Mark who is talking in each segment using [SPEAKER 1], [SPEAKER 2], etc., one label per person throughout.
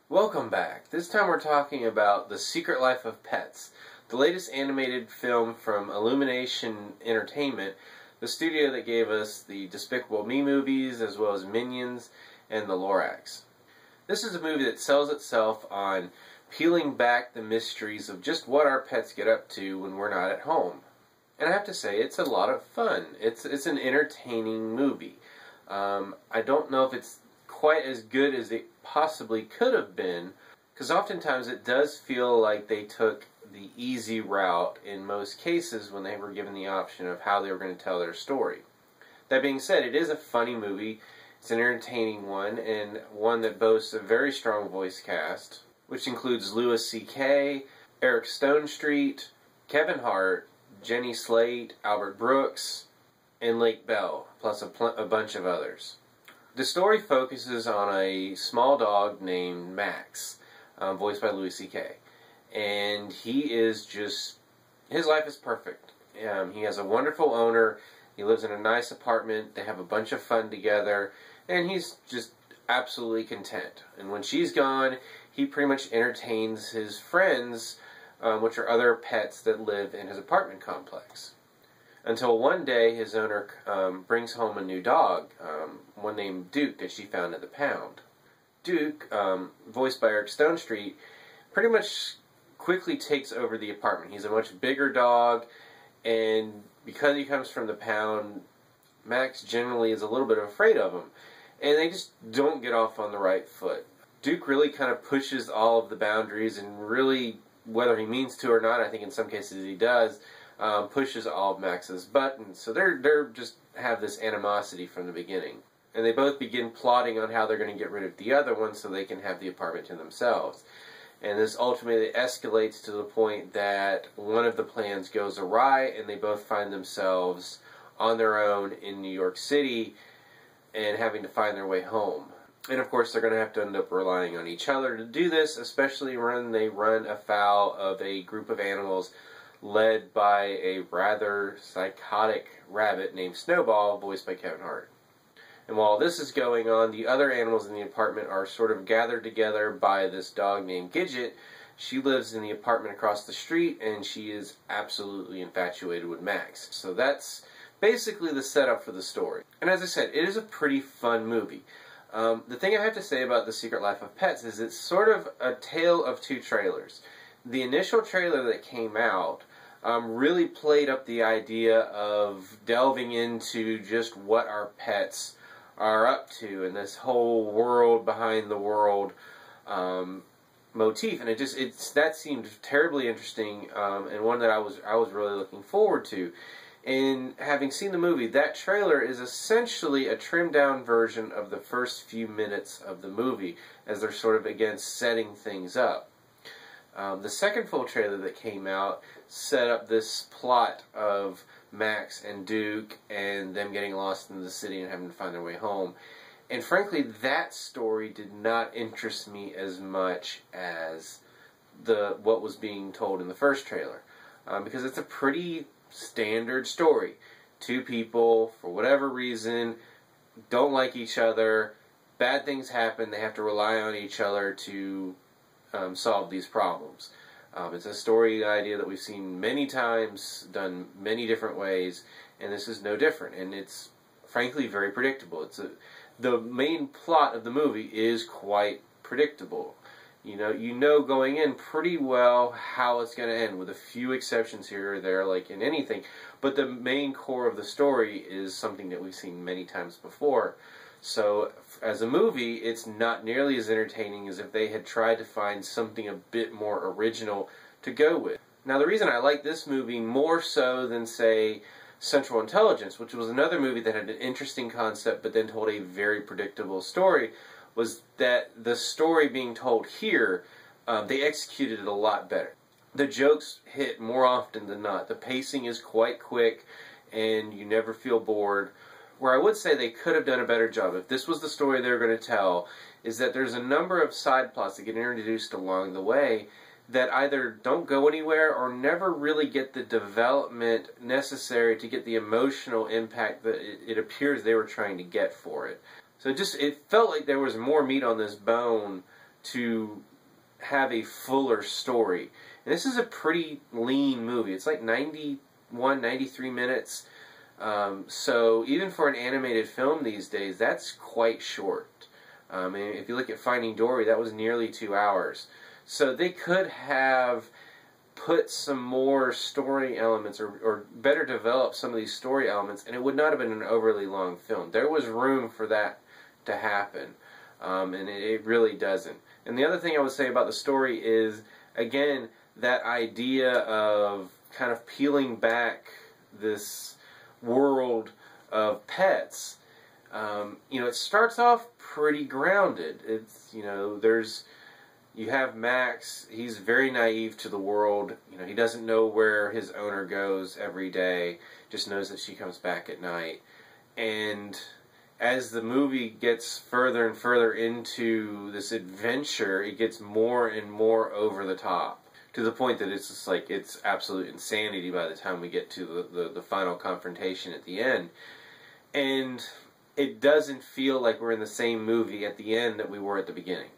[SPEAKER 1] Welcome back. This time we're talking about The Secret Life of Pets, the latest animated film from Illumination Entertainment, the studio that gave us the Despicable Me movies as well as Minions and The Lorax. This is a movie that sells itself on peeling back the mysteries of just what our pets get up to when we're not at home. And I have to say, it's a lot of fun. It's an entertaining movie. I don't know if it's quite as good as it possibly could have been, because oftentimes it does feel like they took the easy route in most cases when they were given the option of how they were going to tell their story. That being said, it is a funny movie. It's an entertaining one, and one that boasts a very strong voice cast, which includes Louis C.K, Eric Stonestreet, Kevin Hart, Jenny Slate, Albert Brooks, and Lake Bell, plus a bunch of others. The story focuses on a small dog named Max, voiced by Louis C.K. And he is just, his life is perfect. He has a wonderful owner, he lives in a nice apartment, they have a bunch of fun together, and he's just absolutely content. And when she's gone, he pretty much entertains his friends, which are other pets that live in his apartment complex. Until one day, his owner brings home a new dog, one named Duke, that she found at the pound. Duke, voiced by Eric Stonestreet, pretty much quickly takes over the apartment. He's a much bigger dog, and because he comes from the pound, Max generally is a little bit afraid of him. And they just don't get off on the right foot. Duke really kind of pushes all of the boundaries, and really, whether he means to or not, I think in some cases he does, pushes all of Max's buttons. So they're just have this animosity from the beginning. And they both begin plotting on how they're going to get rid of the other one so they can have the apartment to themselves. And this ultimately escalates to the point that one of the plans goes awry and they both find themselves on their own in New York City and having to find their way home. And of course they're going to have to end up relying on each other to do this, especially when they run afoul of a group of animals led by a rather psychotic rabbit named Snowball, voiced by Kevin Hart. And while this is going on, the other animals in the apartment are sort of gathered together by this dog named Gidget. She lives in the apartment across the street, and she is absolutely infatuated with Max. So that's basically the setup for the story. And as I said, it is a pretty fun movie. The thing I have to say about The Secret Life of Pets is it's sort of a tale of two trailers. The initial trailer that came out really played up the idea of delving into just what our pets are up to and this whole world behind the world motif, and that seemed terribly interesting, and one that I was really looking forward to. And having seen the movie, that trailer is essentially a trimmed down version of the first few minutes of the movie, as they're sort of again setting things up. The second full trailer that came out set up this plot of Max and Duke and them getting lost in the city and having to find their way home. And frankly, that story did not interest me as much as what was being told in the first trailer. Because it's a pretty standard story. Two people, for whatever reason, don't like each other, bad things happen, they have to rely on each other to solve these problems. It's a story idea that we've seen many times, done many different ways, and this is no different. And it's frankly very predictable. The main plot of the movie is quite predictable. You know going in pretty well how it's going to end, with a few exceptions here or there, like in anything. But the main core of the story is something that we've seen many times before. So, as a movie, it's not nearly as entertaining as if they had tried to find something a bit more original to go with. Now, the reason I like this movie more so than, say, Central Intelligence, which was another movie that had an interesting concept but then told a very predictable story, was that the story being told here, they executed it a lot better. The jokes hit more often than not. The pacing is quite quick, and you never feel bored. Where I would say they could have done a better job, if this was the story they were going to tell, is that there's a number of side plots that get introduced along the way that either don't go anywhere or never really get the development necessary to get the emotional impact that it appears they were trying to get for it. So it felt like there was more meat on this bone to have a fuller story. And this is a pretty lean movie. It's like 91, 93 minutes. So even for an animated film these days, that's quite short. And if you look at Finding Dory, that was nearly 2 hours. So they could have put some more story elements, or better develop some of these story elements, and it would not have been an overly long film. There was room for that to happen, and it really doesn't. And the other thing I would say about the story is, again, that idea of kind of peeling back this world of pets. You know, it starts off pretty grounded. It's, you know, you have Max. He's very naive to the world. You know, he doesn't know where his owner goes every day. Just knows that she comes back at night. And as the movie gets further and further into this adventure, it gets more and more over the top, to the point that it's just like, it's absolute insanity by the time we get to the final confrontation at the end. And it doesn't feel like we're in the same movie at the end that we were at the beginning.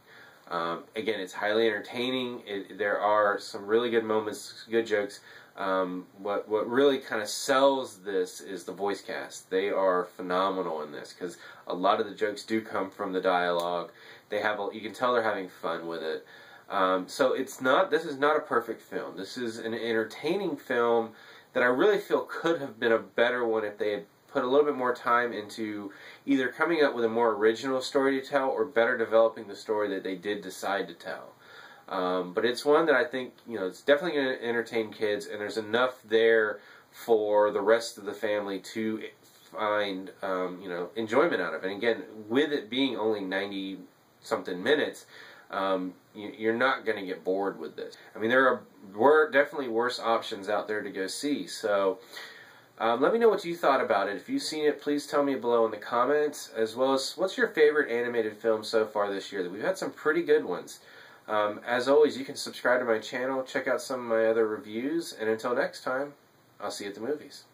[SPEAKER 1] Again, it's highly entertaining. There are some really good moments, good jokes. What really kind of sells this is the voice cast. They are phenomenal in this, because a lot of the jokes do come from the dialogue. You can tell they're having fun with it. So this is not a perfect film. This is an entertaining film that I really feel could have been a better one if they had put a little bit more time into either coming up with a more original story to tell, or better developing the story that they did decide to tell. But it's one that I think, you know, it's definitely going to entertain kids, and there's enough there for the rest of the family to find, you know, enjoyment out of it. And again, with it being only 90-something minutes, you're not going to get bored with this. I mean, there were definitely worse options out there to go see. So let me know what you thought about it. If you've seen it, please tell me below in the comments, as well as what's your favorite animated film so far this year. We've had some pretty good ones. As always, you can subscribe to my channel, check out some of my other reviews, and until next time, I'll see you at the movies.